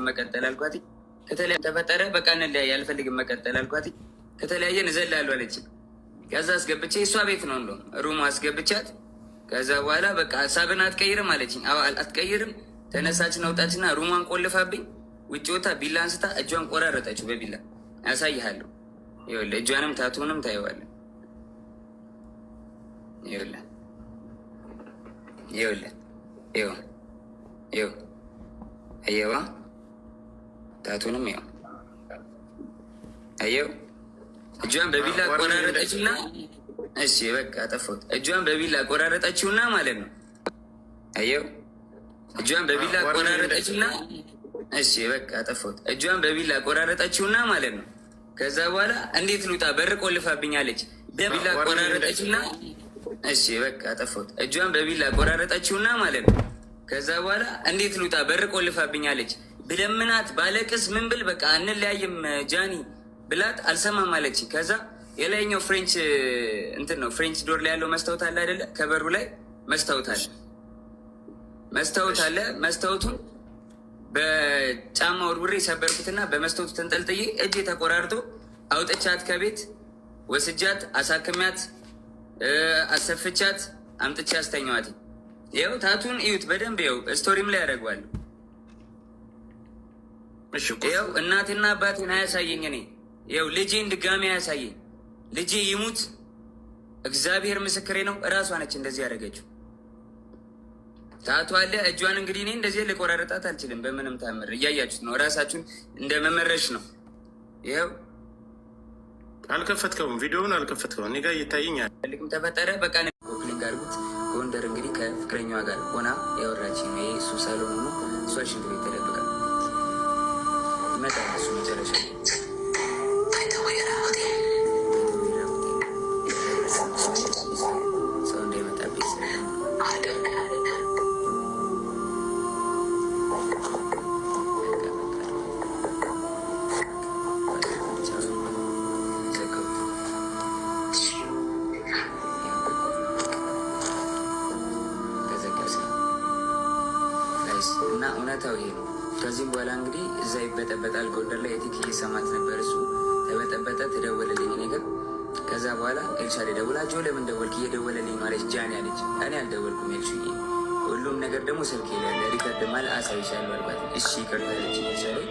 መቀጠል አልኳት። ከተለያየ ተፈጠረ በቃ እንለያይ አልፈልግም መቀጠል አልኳት። ከተለያየን እዘላለሁ አለች። ከዛ አስገብቼ እሷ ቤት ነው እንደውም ሩም አስገብቻት። ከዛ በኋላ በቃ ሀሳብን አትቀይርም አለችኝ። አዎ አትቀይርም። ተነሳችን አውጣችና ሩሟን ቆልፋብኝ ውጭ ወታ ቢላ አንስታ እጇን ቆራረጠችው በቢላ። ያሳይሃለሁ። ይኸውልህ እጇንም ታቱንም ታየዋለህ። ይኸውልህ ይኸውልህ ይኸው ይኸው አየዋ ታቱንም ይኸው አየው። እጇን በቢላ ቆራረጠችና እሺ በቃ አጠፋሁት። እጇን በቢላ ቆራረጠችውና ማለት ነው። አየው እጇን በቢላ ቆራረጠችና እሺ በቃ አጠፋሁት። እጇን በቢላ ቆራረጠችውና ማለት ነው። ከዛ በኋላ እንዴት ልውጣ በር ቆልፋብኛለች። በቢላ ቆራረጠችና እሺ በቃ አጠፋሁት። እጇን በቢላ ቆራረጠችውና ማለት ነው። ከዛ በኋላ እንዴት ልውጣ በር ቆልፋብኛለች። ብለምናት ባለቅስ ምን ብል በቃ እንለያይም ጃኒ ብላት አልሰማም አለች። ከዛ የላይኛው ፍሬንች እንትን ነው ፍሬንች ዶር ላይ ያለው መስታወት አለ አይደለ? ከበሩ ላይ መስታወት አለ። መስታወቱን በጫማ ውርውሬ ሰበርኩትና በመስታወቱ ተንጠልጥዬ እጄ ተቆራርጦ አውጥቻት ከቤት ወስጃት አሳክሚያት አሰፍቻት አምጥቼ አስተኛዋት። ይኸው ታቱን እዩት በደንብ ይኸው ስቶሪም ላይ ያደርገዋል። ይኸው እናትና አባቴን አያሳየኝ እኔ ይኸው ልጄን ድጋሚ አያሳየኝ። ልጄ ይሙት እግዚአብሔር ምስክሬ ነው። እራሷ ነች እንደዚህ ያደረገችው። ታቱ አለ እጇን እንግዲህ እኔ እንደዚህ ልቆራረጣት አልችልም በምንም ታምር። እያያችሁት ነው። እራሳችሁን እንደ መመረሽ ነው። ይኸው አልከፈትከውም፣ ቪዲዮውን አልከፈትከውም። እኔ ጋር እየታየኛል። ልቅም ተፈጠረ በቃ ኮክሊንግ አድርጉት። ጎንደር እንግዲህ ከፍቅረኛዋ ጋር ሆና ያወራች ነው። ይሄ እሱ ሳሎን ሆኖ እሷ ሽንት ቤት ተደብቃ ይመጣል። እሱ መጨረሻ ሰው እንዳይመጣብኝ እና እውነታው ይሄ ነው። ከዚህም በኋላ እንግዲህ እዛ ይበጠበጣል። ጎንደር ላይ የቲክ እየሰማት ነበር። እሱ ተበጠበጠ። ትደወለልኝ እኔ ጋር። ከዛ በኋላ ኤልሻ ደውላ ጆ ለምን ደወልክ? እየደወለልኝ ማለች። ጃኒ አለች። እኔ አልደወልኩም ኤልሹዬ፣ ሁሉም ነገር ደግሞ ስልክ ያለ ሪከርድ ማለ አሳይሻለሁ አልኳት። እሺ ይቅርታ አለች ኤልሻ ላይ።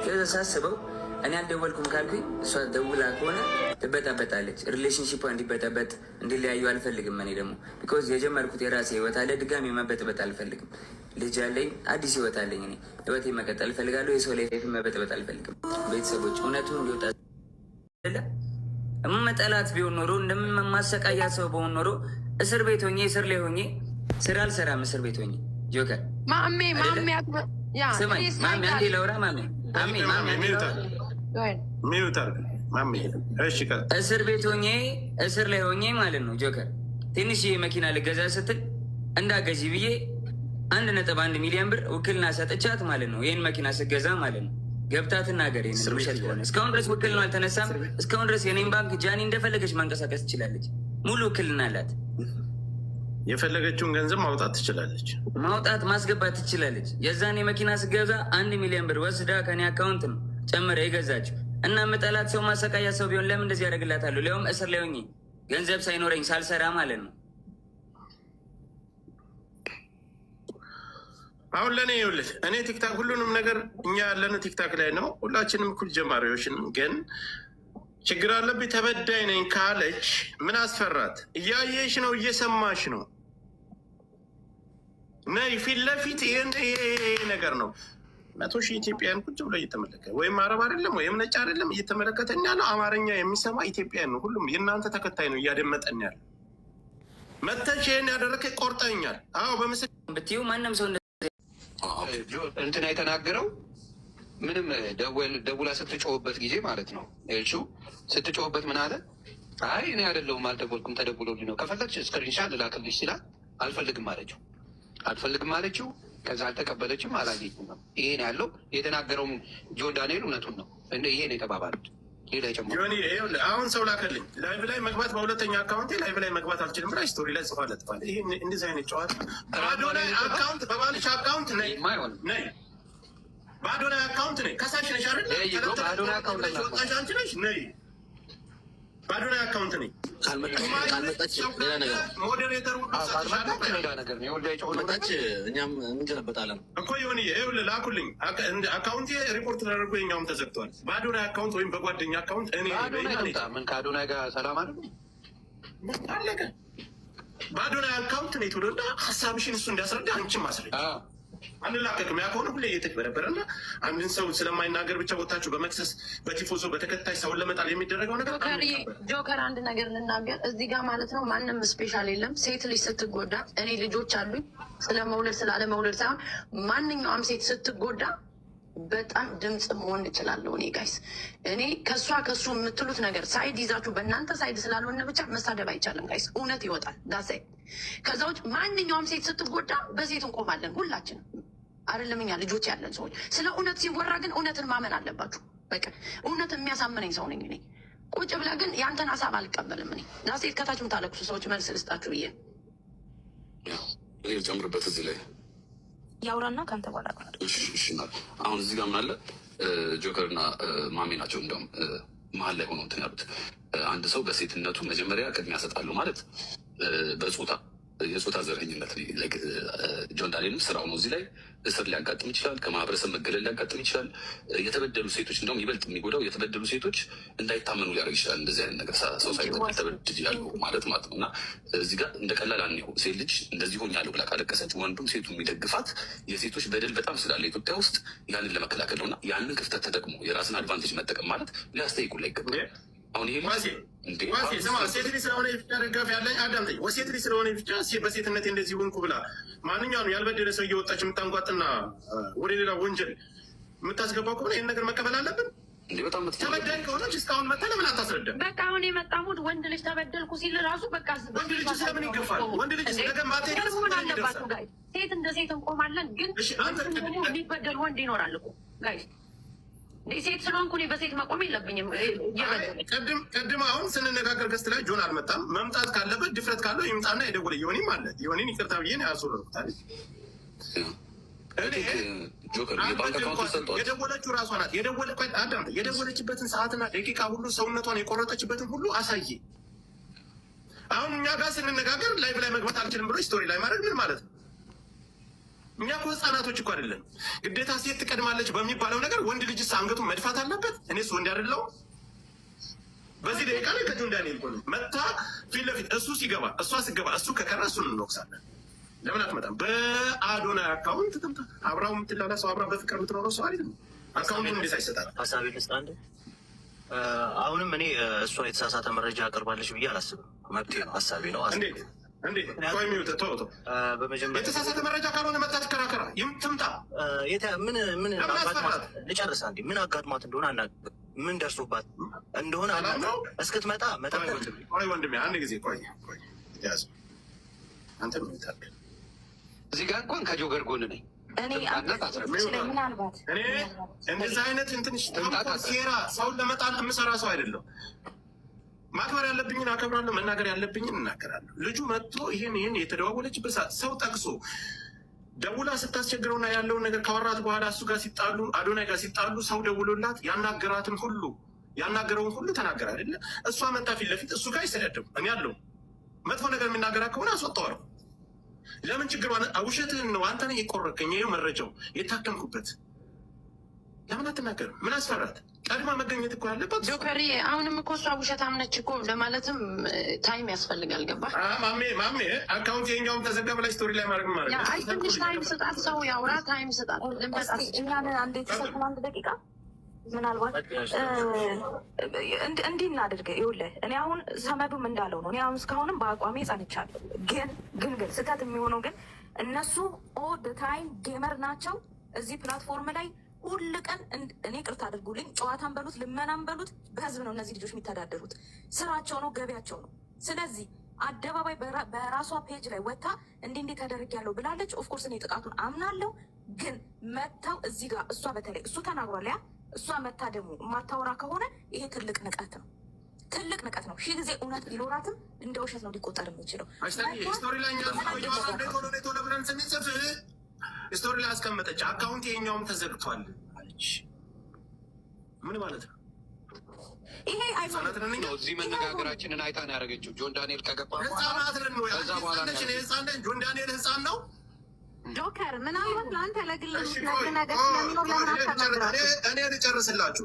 ከዛ ሳስበው እኔ አልደወልኩም ካልኩኝ እሷ ደውላ ከሆነ ትበጠበጣለች። ሪሌሽንሺፕ እንዲበጠበጥ እንዲለያዩ አልፈልግም። እኔ ደግሞ ቢኮዝ የጀመርኩት የራሴ ህይወት አለ። ድጋሚ መበጥበጥ አልፈልግም። ልጅ አለኝ፣ አዲስ ህይወት አለኝ። እኔ ህይወቴ መቀጠል እፈልጋለሁ። የሰው ላይ መበጥበጥ አልፈልግም። ቤተሰቦች እውነቱን እንዲወጣ እመጠላት ቢሆን ኖሮ እንደማሰቃያ ሰው በሆን ኖሮ እስር ቤት ሆኜ እስር ላይ ሆኜ ስራ አልሰራም። እስር ቤት ሆኜ ጆከር ስማኝ ማሜ፣ አንዴ ለውራ ማሜ እስር ቤት ሆኜ እስር ላይ ሆኜ ማለት ነው ጆከር። ትንሽ መኪና ልገዛ ስትል እንዳገዢ ብዬ 1.1 ሚሊዮን ብር ውክልና ሰጥቻት ማለት ነው። ይህን መኪና ስገዛ ማለት ነው። ገብታ ትናገር ውሸት ከሆነ። እስካሁን ድረስ ውክልናው አልተነሳም። እስካሁን ድረስ የኔም ባንክ ጃኒ እንደፈለገች ማንቀሳቀስ ትችላለች። ሙሉ ውክልና አላት። የፈለገችውን ገንዘብ ማውጣት ትችላለች። ማውጣት ማስገባት ትችላለች። የዛኔ መኪና ስገዛ 1 ሚሊዮን ብር ወስዳ ከኔ አካውንት ነው ጨምረ የገዛችው። እና ምጠላት ሰው ማሰቃያ ሰው ቢሆን ለምን እንደዚህ ያደርግላታለሁ? ሊያውም እስር ላይ ሆኜ ገንዘብ ሳይኖረኝ ሳልሰራ ማለት ነው። አሁን ለእኔ ይኸውልህ፣ እኔ ቲክታክ ሁሉንም ነገር እኛ ያለን ቲክታክ ላይ ነው። ሁላችንም እኩል ጀማሪዎችን። ግን ችግር አለብኝ ተበዳይ ነኝ ካለች ምን አስፈራት? እያየሽ ነው፣ እየሰማሽ ነው። ነይ ፊት ለፊት ይሄ ነገር ነው። 100,000 ኢትዮጵያን ቁጭ ብሎ እየተመለከተ ወይም አረብ አይደለም ወይም ነጭ አይደለም እየተመለከተኝ ያለው አማርኛ የሚሰማ ኢትዮጵያን ነው። ሁሉም የእናንተ ተከታይ ነው እያደመጠን ያለ። መተሽ ይሄን ያደረከ ቆርጠኛል። አዎ በምስል ብትይው ማንም ሰው እንትና የተናገረው ምንም ደውላ ስትጮህበት ጊዜ ማለት ነው። ኤልሹ ስትጮህበት ምን አለ? አይ እኔ አይደለሁም አልደወልኩም ተደውሎልኝ ነው፣ ከፈለግሽ ስክሪንሻት ልላክልሽ ሲላት አልፈልግም አለችው። ከዛ አልተቀበለችም፣ አላየችም ነው። ይሄን ያለው የተናገረውም ጆን ዳንኤል እውነቱን ነው። ይሄን የተባባሉት ሌላ ጨምሮ አሁን ሰው ላከልኝ ላይቭ ላይ መግባት በሁለተኛ አካውንቴ ላይቭ ላይ መግባት አልችልም ብላ ስቶሪ ላይ ጽፋ ለጥፋል። ይሄ እንደዚህ አይነት ጨዋታ አዶናይ አካውንት በባልሽ አካውንት ነይ በአዶናይ አካውንት ነኝ። ከሳሽ ነሽ አይደል? በአዶናይ አካውንት ወጣሽ አንቺ ነሽ። ነይ በአዶናይ አካውንት ነኝ። ካልመጣች ሌላ ነገር ሞዴሬተሩ ሌላ ነገር መጣች፣ እኛም እንገለበጣለን እኮ ይሁን። ይኸውልህ ላኩልኝ አካውንቴ ሪፖርት ተደርጎ የኛውም ተዘግቷል። በአዶናይ አካውንት ወይም በጓደኛ አካውንት እኔ ምን ከአዶናይ ጋር ሰላም አለ አለቀ። በአዶናይ አካውንት ነኝ ትውልና ሀሳብሽን እሱ እንዲያስረዳ አንቺም ማስረዳ አንላቀቅም። ያ ከሆነ ሁሌ እየተግበረበረ እና አንድን ሰው ስለማይናገር ብቻ ወታችሁ በመክሰስ በቲፎዞ በተከታይ ሰውን ለመጣል የሚደረገው ነገር ጆከር፣ አንድ ነገር ልናገር እዚህ ጋር ማለት ነው። ማንም ስፔሻል የለም። ሴት ልጅ ስትጎዳ እኔ ልጆች አሉኝ። ስለ መውለድ ስላለ መውለድ ሳይሆን ማንኛውም ሴት ስትጎዳ በጣም ድምፅ መሆን እችላለሁ። እኔ ጋይስ እኔ ከሱ የምትሉት ነገር ሳይድ ይዛችሁ በእናንተ ሳይድ ስላልሆነ ብቻ መሳደብ አይቻልም ጋይስ። እውነት ይወጣል ዳሳይ። ከዛ ውጭ ማንኛውም ሴት ስትጎዳ በሴት እንቆማለን ሁላችንም። አይደለም እኛ ልጆች ያለን ሰዎች። ስለ እውነት ሲወራ ግን እውነትን ማመን አለባችሁ። በቃ እውነት የሚያሳምነኝ ሰው ነኝ እኔ። ቁጭ ብላ ግን የአንተን ሀሳብ አልቀበልም እኔ። ዳሴት ከታች የምታለቅሱ ሰዎች መልስ ልስጣችሁ ብዬ ጨምርበት እዚህ ላይ ያውራና ከአንተ በኋላ አሁን እዚህ ጋር ምን አለ? ጆከርና ማሜ ናቸው እንደውም መሀል ላይ ሆነው እንትን ያሉት። አንድ ሰው በሴትነቱ መጀመሪያ ቅድሚያ ሰጣለሁ ማለት በጾታ የጾታ ዘረኝነት ጆን ዳንኤልም ስራው ነው። እዚህ ላይ እስር ሊያጋጥም ይችላል። ከማህበረሰብ መገለል ሊያጋጥም ይችላል። የተበደሉ ሴቶች እንደውም ይበልጥ የሚጎዳው የተበደሉ ሴቶች እንዳይታመኑ ሊያደርግ ይችላል። እንደዚህ አይነት ነገር ሰው ሳይበደል ተበድል ያሉ ማለት ነው። እና እዚህ ጋር እንደ ቀላል አንሁ ሴት ልጅ እንደዚህ ሆኛለሁ ብላ ካለቀሰች ወንዱም ሴቱ የሚደግፋት የሴቶች በደል በጣም ስላለ ኢትዮጵያ ውስጥ ያንን ለመከላከል ነው። እና ያንን ክፍተት ተጠቅሞ የራስን አድቫንቴጅ መጠቀም ማለት ሊያስጠይቁ ላይ ይገባል። አሁን ይሄ ሴት ልጅ ስለሆነ ብቻ ደጋፊ ያለኝ አዳምጠኝ። ሴት ልጅ ስለሆነ ብቻ በሴትነት እንደዚህ ሆንኩ ብላ ማንኛውም ያልበደለ ሰው እየወጣች የምታንቋጥና ወደ ሌላ ወንጀል የምታስገባው ከሆነ ይህን ነገር መቀበል አለብን። ተበዳይ ከሆነች እስካሁን መታ ለምን አታስረዳም? በቃ አሁን የመጣሁት ወንድ ልጅ ተበደልኩ ሲል ራሱ በቃ ወንድ ልጅ ስለምን ይገፋል? ወንድ ልጅ ነገ አለባችሁ ጋይ ሴት እንደ ሴት እንቆማለን። ግን የሚበደል ወንድ ይኖራል እኮ ጋይ ሴት ስለሆንኩ እኔ በሴት መቆም የለብኝም። ቅድም አሁን ስንነጋገር ገስት ላይ ጆን አልመጣም። መምጣት ካለበት ድፍረት ካለው ይምጣና የደወለ የሆኒም አለ የሆኒን ይቅርታ ብዬ ነው ያስወረድኩታል። የደወለችው ራሷ ናት። የደወለችበትን ሰዓትና ደቂቃ ሁሉ ሰውነቷን የቆረጠችበትን ሁሉ አሳየ። አሁን እኛ ጋር ስንነጋገር ላይቭ ላይ መግባት አልችልም ብሎ ስቶሪ ላይ ማድረግ ምን ማለት ነው? እኛ እኮ ህፃናቶች እኮ አይደለም። ግዴታ ሴት ትቀድማለች በሚባለው ነገር ወንድ ልጅስ አንገቱን መድፋት አለበት? እኔስ ወንድ አይደለሁም? በዚህ ደቂቃ ላይ ከጆን ዳንኤል ጎን መታ ፊት ለፊት እሱ ሲገባ እሷ ስገባ እሱ ከቀረ እሱን እንወቅሳለን። ለምን አትመጣም? በአዶናይ አካውንት ትምጣ። አብራው የምትላላ ሰው አብራ በፍቅር የምትኖረው ሰው አይደለም። አካውንቱን እንዴት አይሰጣል? ሀሳቤ ልስጥ አንድ አሁንም እኔ እሷ የተሳሳተ መረጃ አቅርባለች ብዬ አላስብም። መብቴ ነው፣ ሀሳቤ ነው። በመጀመሪያ የተሳሳተ መረጃ ካልሆነ መጣ ትከራከራ ትምጣ። ምን ልጨርስ አንዴ። ምን አጋጥሟት እንደሆነ አናውቅም። ምን ደርሶባት እንደሆነ እስክትመጣ ወንድሜ አንድ ጊዜ ቆይ ያዝ። አንተ ምን ታውቃለህ? እዚህ ጋር እንኳን ከጆከር ጎን ነኝ። ምናልባት እኔ እንደዚህ አይነት እንትን ሴራ ሰውን ለመጣል የምሰራ ሰው አይደለም። ማክበር ያለብኝን አከብራለሁ፣ መናገር ያለብኝን እናገራለሁ። ልጁ መጥቶ ይህን የተደዋወለችበት ሰዓት ሰው ጠቅሶ ደውላ ስታስቸግረውና ያለውን ነገር ካወራት በኋላ እሱ ጋር ሲጣሉ አዶናይ ጋር ሲጣሉ ሰው ደውሎላት ያናገረውን ሁሉ ተናገር አይደለ? እሷ መጣ ፊት ለፊት እሱ ጋር ይሰዳደቡ እኔ ያለው መጥፎ ነገር የሚናገራ ከሆነ አስወጣዋለሁ። ለምን ችግር ውሸትህን ነው አንተ ነህ የቆረከኝ። ይኸው መረጃው የታከምኩበት ለምን አትናገርም? ምን አስፈራት? ቀድማ መገኘት እኮ ያለበት ጆከሪ። አሁንም እኮ እሷ ውሸታም ነች እኮ ለማለትም ታይም ያስፈልጋል። ገባ ማሜ አካውንት የኛውም ተዘጋ ብላ ስቶሪ ላይ ማድረግ አይ ትንሽ ታይም ስጣት፣ ሰው ያውራ፣ ታይም ስጣት። እኛን አንድ የተሰጡን 1 ደቂቃ ምናልባት እንዲህ እናድርግ። ይኸውልህ እኔ አሁን ሰመዱም እንዳለው ነው። እኔ አሁን እስካሁንም በአቋሜ ጸንቻለሁ። ግን ስህተት የሚሆነው ግን እነሱ ኦል ታይም ጌመር ናቸው እዚህ ፕላትፎርም ላይ ሁል ቀን እኔ ቅርታ አድርጉልኝ፣ ጨዋታን በሉት ልመናን በሉት በህዝብ ነው እነዚህ ልጆች የሚተዳደሩት። ስራቸው ነው፣ ገቢያቸው ነው። ስለዚህ አደባባይ በራሷ ፔጅ ላይ ወጥታ እንዲህ ተደርግ ያለው ብላለች። ኦፍኮርስ እኔ ጥቃቱን አምናለሁ። ግን መጥተው እዚህ ጋር እሷ በተለይ እሱ ተናግሯል። ያ እሷ መታ ደግሞ የማታወራ ከሆነ ይሄ ትልቅ ንቀት ነው፣ ትልቅ ንቀት ነው። ሺህ ጊዜ እውነት ቢኖራትም እንደ ውሸት ነው ሊቆጠር የሚችለው። ስቶሪ ላይ ስቶሪ ላይ አስቀመጠች። አካውንት የኛውም ተዘግቷል ምን ማለት ነው? ይሄ እዚህ መነጋገራችንን አይታ ነው ያደረገችው። ጆን ዳንኤል ከገባ ህጻናት ነን ነው ጆን ዳንኤል ህጻን ነው። ጆከር ምናልባት ለአንተ ለግል ነገር ስለሚኖር ለምን አታናግራችሁ? እኔ ልጨርስላችሁ።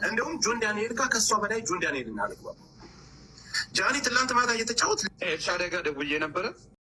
እንዲሁም ጆን ዳንኤል ጋር ከእሷ በላይ ጆን ዳንኤል እናደርገዋል። ጃኒ ትላንት ማታ እየተጫወት ኤልሻዳይ ጋር ደውዬ ነበረ።